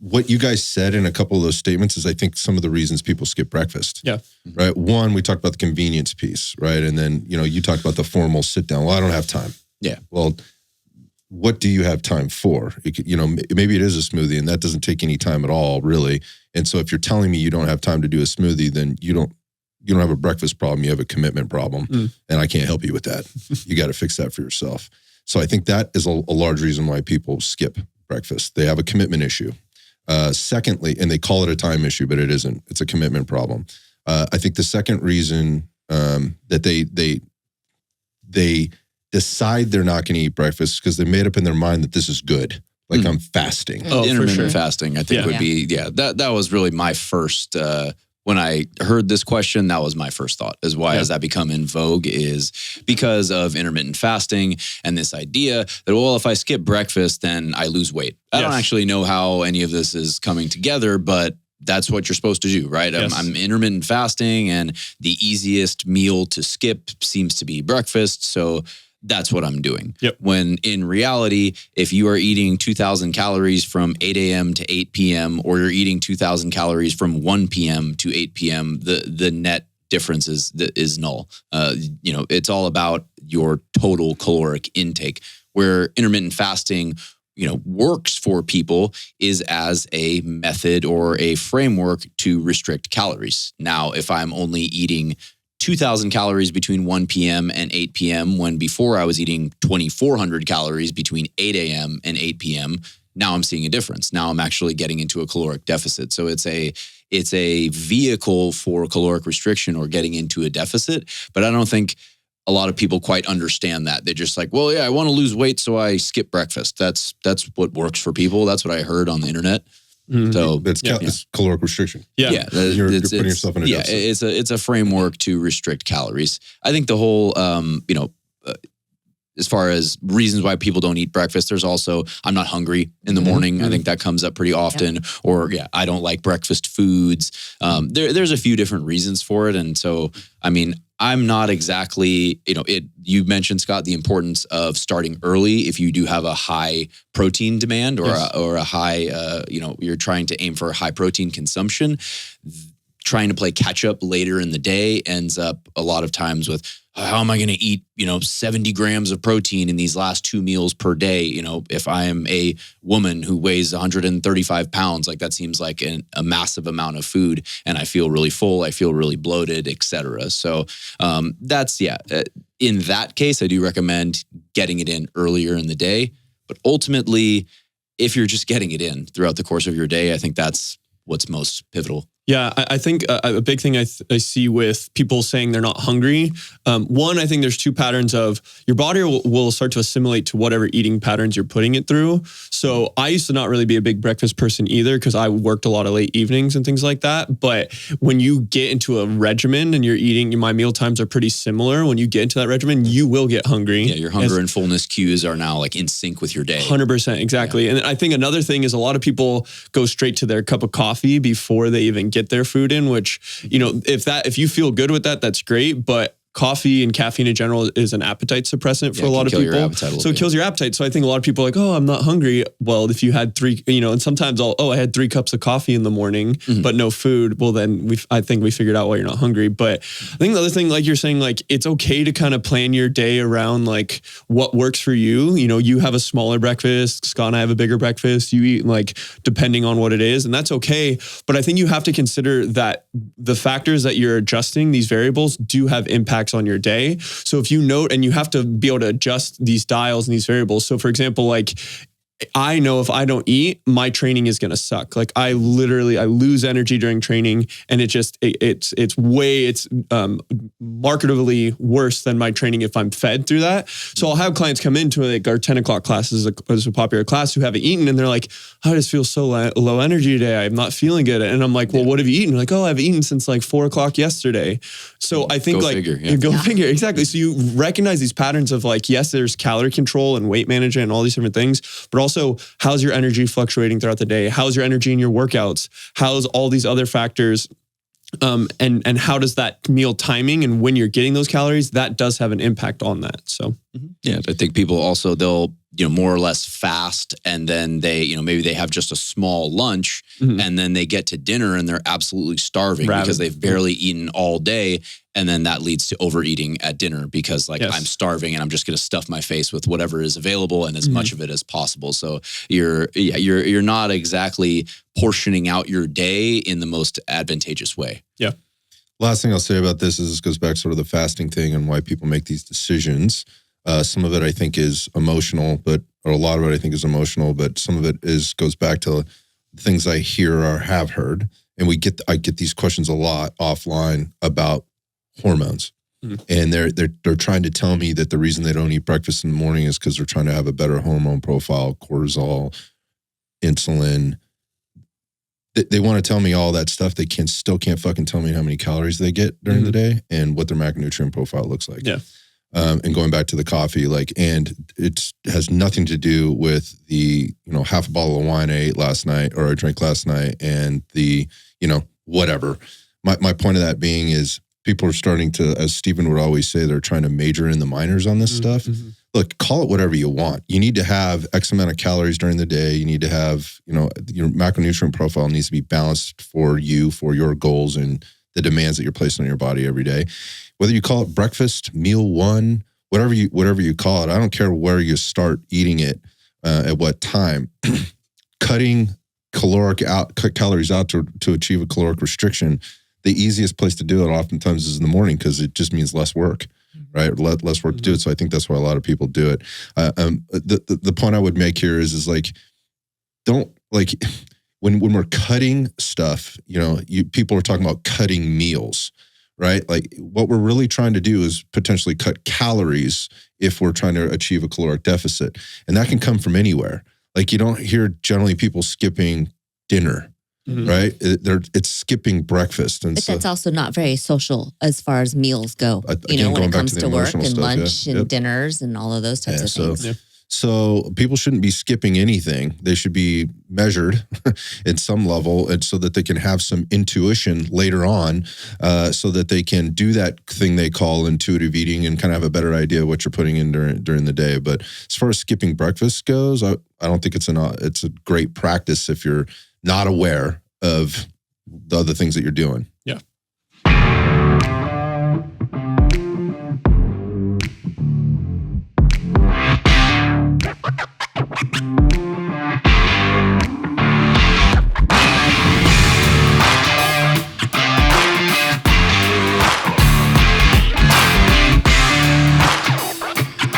what you guys said in a couple of those statements is, I think, some of the reasons people skip breakfast. Yeah. Right. One, we talked about the convenience piece, right? And then, you talked about the formal sit down. Well, I don't have time. Yeah. Well, what do you have time for? Maybe it is a smoothie and that doesn't take any time at all, really. And so if you're telling me you don't have time to do a smoothie, then you don't have a breakfast problem. You have a commitment problem. And I can't help you with that. You got to fix that for yourself. So I think that is a large reason why people skip breakfast. They have a commitment issue. Secondly, and they call it a time issue, but it isn't. It's a commitment problem. I think the second reason that they decide they're not going to eat breakfast because they made up in their mind that this is good. Like I'm fasting. Oh, intermittent fasting, I think would be, that was really my first, when I heard this question, that was my first thought, is why has that become in vogue, is because of intermittent fasting and this idea that, well, if I skip breakfast, then I lose weight. I don't actually know how any of this is coming together, but that's what you're supposed to do, right? Yes. I'm intermittent fasting, and the easiest meal to skip seems to be breakfast. So that's what I'm doing. Yep. When in reality, if you are eating 2,000 calories from 8 a.m. to 8 p.m., or you're eating 2,000 calories from 1 p.m. to 8 p.m., the net difference is null. It's all about your total caloric intake. Where intermittent fasting, works for people is as a method or a framework to restrict calories. Now, if I'm only eating 2,000 calories between 1 p.m. and 8 p.m. when before I was eating 2,400 calories between 8 a.m. and 8 p.m., now I'm seeing a difference. Now I'm actually getting into a caloric deficit. So it's a vehicle for caloric restriction or getting into a deficit. But I don't think a lot of people quite understand that. They're just like, well, I want to lose weight, so I skip breakfast. That's what works for people. That's what I heard on the internet. Mm-hmm. So it's caloric restriction. Yeah. You're putting yourself in a deficit. It's a framework to restrict calories. I think the whole, as far as reasons why people don't eat breakfast, there's also, I'm not hungry in the morning. I think that comes up pretty often. Or I don't like breakfast foods. There's a few different reasons for it. And so, I'm not exactly, you mentioned, Scott, the importance of starting early if you do have a high protein demand or a high, you're trying to aim for high protein consumption. Trying to play catch up later in the day ends up a lot of times with, how am I going to eat, 70 grams of protein in these last 2 meals per day? If I am a woman who weighs 135 pounds, like that seems like a massive amount of food, and I feel really full, I feel really bloated, etc. So that's, in that case, I do recommend getting it in earlier in the day. But ultimately, if you're just getting it in throughout the course of your day, I think that's what's most pivotal. Yeah, I think a big thing I see with people saying they're not hungry. One, I think there's two patterns of your body will start to assimilate to whatever eating patterns you're putting it through. So I used to not really be a big breakfast person either because I worked a lot of late evenings and things like that. But when you get into a regimen and you're eating, my meal times are pretty similar. When you get into that regimen, you will get hungry. Yeah, your hunger and fullness cues are now like in sync with your day. 100%, exactly. Yeah. And I think another thing is a lot of people go straight to their cup of coffee before they even get their food in, which, if you feel good with that, that's great. But coffee and caffeine in general is an appetite suppressant for a lot of people. So it kills your appetite. So I think a lot of people are like, oh, I'm not hungry. Well, if you had 3, and sometimes I had 3 cups of coffee in the morning, but no food. Well, then I think we figured out why you're not hungry. But I think the other thing, like you're saying, like it's okay to kind of plan your day around like what works for you. You have a smaller breakfast. Scott and I have a bigger breakfast. You eat like depending on what it is, and that's okay. But I think you have to consider that the factors that you're adjusting, these variables, do have impacts on your day. So if you note, and you have to be able to adjust these dials and these variables. So for example, like I know if I don't eat, my training is going to suck. Like I lose energy during training, and it's markedly worse than my training if I'm fed through that. So I'll have clients come into like our 10 o'clock classes, as a popular class, who haven't eaten, and they're like, I just feel so low energy today. I'm not feeling good. And I'm like, well, what have you eaten? They're like, oh, I've eaten since like 4 o'clock yesterday. So I think go figure. Exactly. So you recognize these patterns of like, yes, there's calorie control and weight management and all these different things, but also how's your energy fluctuating throughout the day? How's your energy in your workouts? How's all these other factors? And how does that meal timing and when you're getting those calories, that does have an impact on that. So Yeah, I think people also they'll more or less fast, and then they maybe they have just a small lunch, and then they get to dinner and they're absolutely starving because they've barely eaten all day, and then that leads to overeating at dinner because I'm starving and I'm just going to stuff my face with whatever is available and as much of it as possible. So you're not exactly portioning out your day in the most advantageous way. Yeah. Last thing I'll say about this is this goes back to sort of the fasting thing and why people make these decisions. Some of it I think is emotional, or a lot of it I think is emotional, but some of it goes back to things I hear or have heard. And I get these questions a lot offline about hormones. And they're trying to tell me that the reason they don't eat breakfast in the morning is because they're trying to have a better hormone profile, cortisol, insulin. They want to tell me all that stuff. They still can't fucking tell me how many calories they get during the day and what their macronutrient profile looks like. Yeah. And going back to the coffee, and it has nothing to do with the, half a bottle of wine I ate last night or I drank last night and the, whatever. My point of that being is people are starting to, as Stephen would always say, they're trying to major in the minors on this stuff. Look, call it whatever you want. You need to have X amount of calories during the day. You need to have, your macronutrient profile needs to be balanced for you, for your goals and the demands that you're placing on your body every day. Whether you call it breakfast, meal one, whatever you call it, I don't care where you start eating it, at what time. Cutting calories out to achieve a caloric restriction, the easiest place to do it oftentimes is in the morning because it just means less work, right? Less work to do it. So I think that's why a lot of people do it. The point I would make here is don't when we're cutting stuff, people are talking about cutting meals, right? What we're really trying to do is potentially cut calories if we're trying to achieve a caloric deficit. And that can come from anywhere. You don't hear generally people skipping dinner, right? It's skipping breakfast. And but that's also not very social as far as meals go, when it comes to work and lunch and dinners and all of those types of things. Yeah. So people shouldn't be skipping anything. They should be measured at some level, and so that they can have some intuition later on, so that they can do that thing they call intuitive eating and kind of have a better idea of what you're putting in during the day. But as far as skipping breakfast goes, I don't think it's a great practice if you're not aware of the other things that you're doing. Yeah.